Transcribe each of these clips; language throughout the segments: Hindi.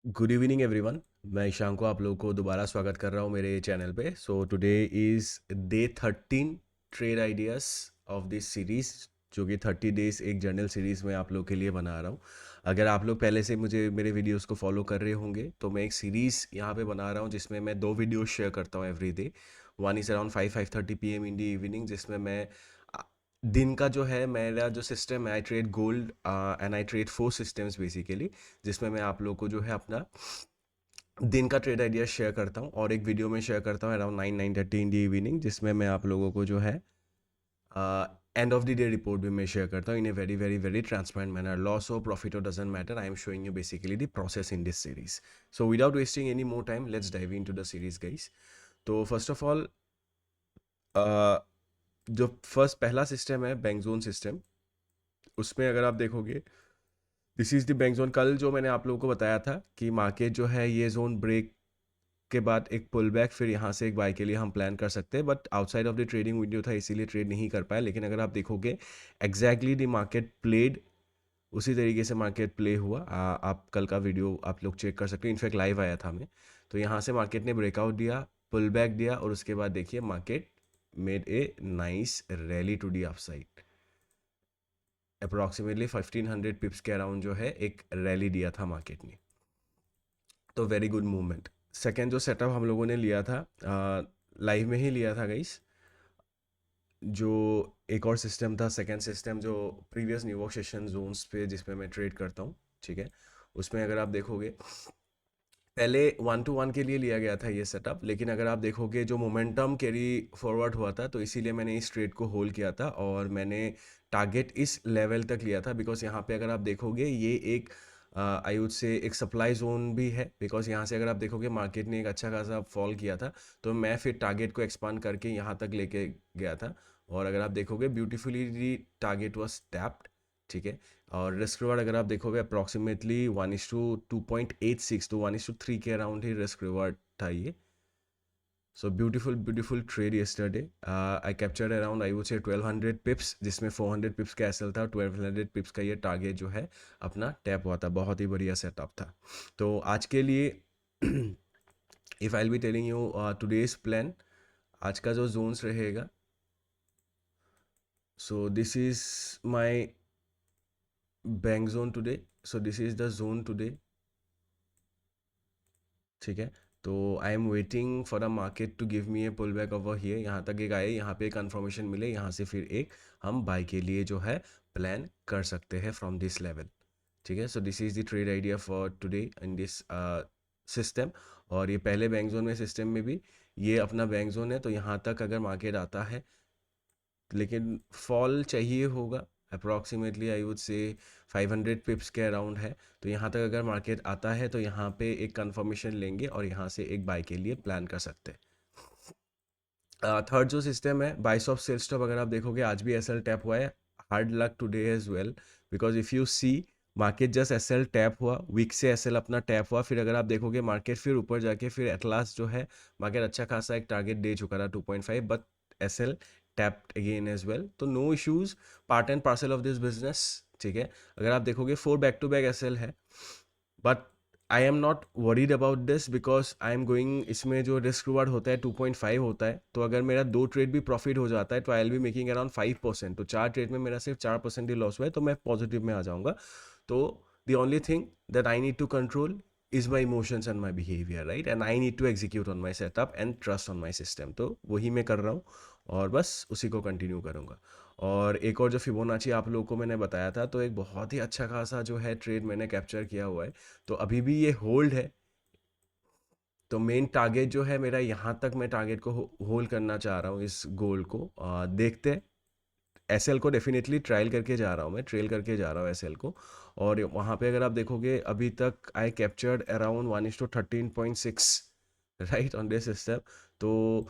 Good evening everyone. मैं ईशान को आप लोगों को दोबारा स्वागत कर रहा हूँ मेरे चैनल पे। So today is day 13 trade ideas of this series, जो कि 30 डेज एक जर्नल सीरीज़ में आप लोग के लिए बना रहा हूँ। अगर आप लोग पहले से मुझे मेरे वीडियोस को फॉलो कर रहे होंगे तो मैं एक सीरीज़ यहाँ पे बना रहा हूँ जिसमें मैं 2 वीडियोस शेयर करता हूँ every day. One is around 5:30 PM in the evening, जिसमें मैं अ, दिन का जो है मेरा जो सिस्टम है, I trade gold and I trade 4 systems basically, जिसमें मैं आप लोग को जो है अपना दिन का ट्रेड आइडिया शेयर करता हूँ और एक वीडियो में शेयर करता हूँ अराउंड 9-9:30 इन दी इवनिंग, जिसमें मैं आप लोगों को जो है end of the day report भी मैं शेयर करता हूँ in a very very very transparent manner. Loss और प्रॉफिट और doesn't matter, I am showing you basically the process in this series. So without wasting any more time, let's dive in to the series guys. तो फर्स्ट ऑफ ऑल, जो फर्स्ट पहला सिस्टम है बैंक जोन सिस्टम, उसमें अगर आप देखोगे this is the bank zone. कल जो मैंने आप लोगों को बताया था कि मार्केट जो है ये जोन ब्रेक के बाद एक पुल बैक, फिर यहाँ से एक बाय के लिए हम प्लान कर सकते हैं, but outside of the trading window था इसीलिए ट्रेड नहीं कर पाया। लेकिन अगर आप देखोगे एग्जैक्टली द मार्केट प्लेड, उसी तरीके से मार्केट प्ले हुआ। आप कल का वीडियो आप लोग चेक कर सकते हो, इनफैक्ट लाइव आया था मैं। तो यहाँ से मार्केट ने ब्रेकआउट दिया, पुल बैक दिया, और उसके बाद देखिए market made a nice rally to the upside. Approximately 1500 pips के अराउंड जो है एक रैली दिया था मार्केट ने, तो वेरी गुड मूवमेंट। सेकेंड जो सेटअप हम लोगों ने लिया था, लाइव में ही लिया था गाइस, जो एक और सिस्टम था, सेकेंड सिस्टम जो प्रीवियस न्यूगोशिएशन जोन्स पे जिसमें मैं ट्रेड करता हूँ, ठीक है। उसमें अगर आप देखोगे पहले 1-to-1 के लिए लिया गया था ये सेटअप, लेकिन अगर आप देखोगे जो मोमेंटम कैरी फॉरवर्ड हुआ था, तो इसीलिए मैंने इस ट्रेड को होल्ड किया था और मैंने टारगेट इस लेवल तक लिया था। बिकॉज यहाँ पे अगर आप देखोगे ये एक आई वुड से एक सप्लाई जोन भी है, बिकॉज यहाँ से अगर आप देखोगे मार्केट ने एक अच्छा खासा फॉल किया था, तो मैं फिर टारगेट को एक्सपांड करके यहाँ तक लेके गया था। और अगर आप देखोगे ब्यूटीफुली टारगेट वॉज टैप्ड, ठीक है। और रिस्क रिवार्ड अगर आप देखोगे अप्रॉक्सीमेटली 1:2.86, तो 1:3 के अराउंड ही रिस्क रिवार्ड था ये। So beautiful beautiful trade yesterday. I captured around I would say 1200 पिप्स, जिसमें 400 पिप्स का एसएल था, 1200 पिप्स का ये टारगेट जो है अपना टैप हुआ था। बहुत ही बढ़िया सेटअप था। तो आज के लिए if I will be telling you today's plan, आज का जो जोन्स रहेगा, so this is my bank zone today, so this is the zone today, ठीक है। तो I am waiting for the market to give me a pull back over here, यहाँ तक एक आए, यहाँ पे कंफर्मेशन मिले, यहाँ से फिर एक हम बाय के लिए जो है प्लान कर सकते हैं फ्रॉम दिस लेवल, ठीक है। सो this is the trade idea for today in this system. और ये पहले बैंक जोन में सिस्टम में भी ये अपना बैंक जोन है, तो यहाँ तक अगर मार्केट आता है, लेकिन फॉल चाहिए होगा अप्रॉक्सीमेटली आई वुड से 500 पिप्स के अराउंड है। तो यहाँ तक अगर मार्केट आता है तो यहाँ पे एक कंफर्मेशन लेंगे और यहाँ से एक बाय के लिए प्लान कर सकते हैं। थर्ड जो सिस्टम है बाइस ऑफ सेल स्टॉप, अगर आप देखोगे आज भी एसएल टैप हुआ है। Hard luck today as well, because if you see market just SL tap हुआ, वीक से एसएल अपना टैप हुआ, फिर अगर आप देखोगे मार्केट फिर ऊपर जाके फिर एट लास्ट जो है मार्केट अच्छा खासा एक टारगेट दे चुका था 2.5, but SL tapped again as well. तो no issues, part and parcel of this business, ठीक है। अगर आप देखोगे 4 बैक टू बैक एसएल है, but I am not worried about this, because I am going, इसमें जो रिस्क रिवार्ड होता है 2.5 होता है, तो अगर मेरा 2 ट्रेड भी प्रॉफिट हो जाता है तो आई विल बी मेकिंग अराउंड 5%। तो 4 ट्रेड में मेरा सिर्फ 4% ही लॉस हुआ है, तो मैं पॉजिटिव में आ जाऊंगा। तो the only thing that I need to control is my emotions and my behaviour, right, and I need to execute on my setup and trust on my system. तो वही मैं कर रहा हूँ और बस उसी को कंटिन्यू करूँगा। और एक और जो फिबोनाची आप लोगों को मैंने बताया था, तो एक बहुत ही अच्छा खासा जो है ट्रेड मैंने कैप्चर किया हुआ है, तो अभी भी ये होल्ड है। तो मेन टारगेट जो है मेरा, यहाँ तक मैं टारगेट को होल्ड करना चाह रहा हूँ इस गोल को। देखते हैं, एसएल को डेफिनेटली ट्रायल करके जा रहा हूँ, मैं ट्रेल करके जा रहा हूँ एसएल को। और वहाँ पे अगर आप देखोगे अभी तक आई captured around 1:13.6 right on this system. तो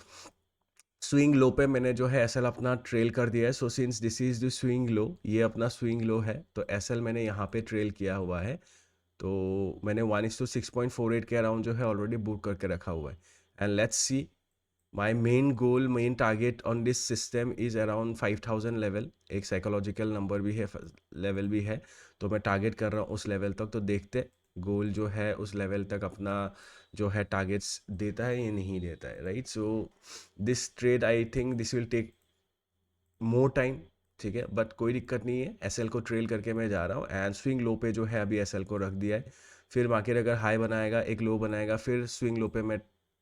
स्विंग लो पे मैंने जो है एसएल अपना ट्रेल कर दिया है। So since this is the swing low, ये अपना स्विंग लो है, तो एसएल मैंने यहाँ पे ट्रेल किया हुआ है। तो मैंने 1:6.48 के अराउंड जो है ऑलरेडी बुक करके रखा हुआ है। And let's see, my main goal, main target on this system is around 5000 level. एक साइकोलॉजिकल नंबर भी है, लेवल भी है, तो मैं टारगेट कर रहा हूँ उस लेवल तक। तो देखते गोल जो है उस लेवल तक अपना जो है टारगेट्स देता है या नहीं देता है, right? So this trade I think this will take more time, ठीक है, बट कोई दिक्कत नहीं है। एसएल को ट्रेल करके मैं जा रहा हूँ एंड स्विंग लो पे जो है अभी एसएल को रख दिया है। फिर मार्केट अगर हाई बनाएगा, एक लो बनाएगा, फिर स्विंग लो पे मैं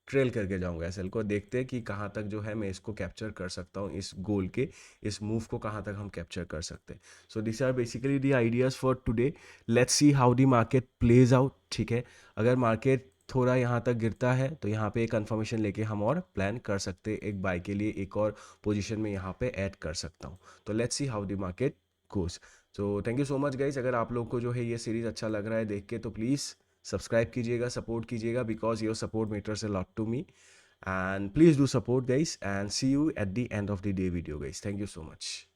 ट्रेल करके जाऊंगा एसएल को। देखते हैं कि कहाँ तक जो है मैं इसको कैप्चर कर सकता हूँ, इस गोल के, इस मूव को कहाँ तक हम कैप्चर कर सकते हैं। So this are basically the ideas for today. Let's see how the market plays out, ठीक है। अगर मार्केट थोड़ा यहाँ तक गिरता है तो यहाँ पे एक कंफर्मेशन लेके हम और प्लान कर सकते हैं, एक बाय के लिए एक और पोजीशन में यहाँ पे ऐड कर सकता हूँ। तो let's see how the market goes. So thank you so much guys. अगर आप लोग को जो है ये सीरीज अच्छा लग रहा है देख के, तो प्लीज़ सब्सक्राइब कीजिएगा, सपोर्ट कीजिएगा, because your support matters a lot to me. And please do support guys, and see you at the end of the day video guys. Thank you so much.